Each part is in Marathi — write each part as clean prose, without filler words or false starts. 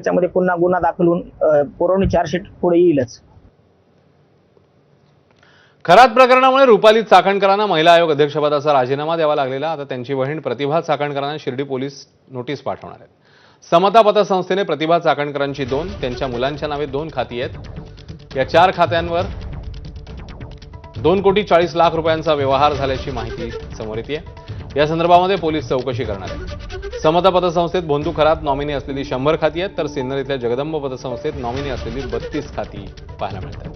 त्याच्यामध्ये पुन्हा गुन्हा दाखल होऊन पुरवणी चार्जशीट पुढे येईलच. खरात प्रकरणामुळे रुपाली चाकणकरांना महिला आयोग अध्यक्षपदाचा राजीनामा द्यावा लागलेला. आता त्यांची बहीण प्रतिभा चाकणकरांना शिर्डी पोलीस नोटीस पाठवणार आहेत. समता पतसंस्थेने प्रतिभा चाकणकरांची 2, त्यांच्या मुलांच्या नावे 2 खाती आहेत. या 4 खात्यांवर 2,40,00,000 रुपयांचा व्यवहार झाल्याची माहिती समोर येते. या संदर्भामध्ये पोलीस चौकशी करणार आहेत. समता पतसंस्थेत भोंदू खरात नॉमिनी असलेली 100 खाती आहेत, तर सिन्नर इथल्या जगदंब पतसंस्थेत नॉमिनी असलेली 32 खाती पाहायला मिळतात.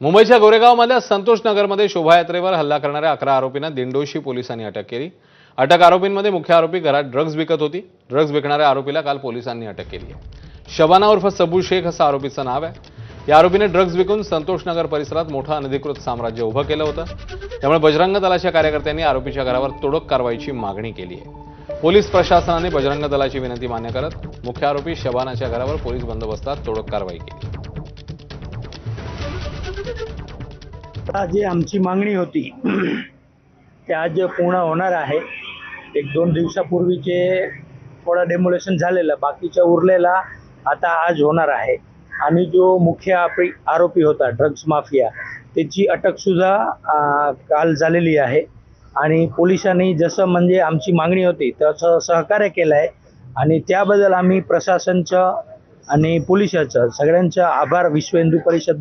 मुंबईच्या गोरेगावमधल्या संतोष नगरमध्ये शोभायात्रेवर हल्ला करणाऱ्या 11 आरोपींना दिंडोशी पोलिसांनी अटक केली. अटक आरोपींमध्ये मुख्य आरोपी घरात ड्रग्ज विकत होती. ड्रग्ज विकणाऱ्या आरोपीला काल पोलिसांनी अटक केली आहे. शबाना उर्फ सबू शेख असं आरोपीचं नाव आहे. या आरोपीने ड्रग्ज विकून संतोष नगर परिसरात मोठं अनधिकृत साम्राज्य उभं केलं होतं. त्यामुळे बजरंग दलाच्या कार्यकर्त्यांनी आरोपीच्या घरावर तोडक कारवाईची मागणी केली आहे. पोलीस प्रशासनाने बजरंग दलाची विनंती मान्य करत मुख्य आरोपी शबानाच्या घरावर पोलीस बंदोबस्तात तोडक कारवाई केली. जी आमची मागणी होती ते आज पूर्ण होणार आहे. 1-2 दिवसापूर्वीचे थोडा डेमोलेशन झालेलं, बाकीच्या उरलेला आता आज होणार आहे. आणि जो मुख्य आरोपी होता ड्रग्ज माफिया, त्याची अटक सुद्धा काल झालेली आहे. आणि पोलिसांनी जसं म्हणजे आमची मागणी होती तसं सहकार्य केलं आहे. आणि त्याबद्दल आम्ही प्रशासनचं आणि पोलिसाचं सगळ्यांचा आभार विश्व हिंदू परिषद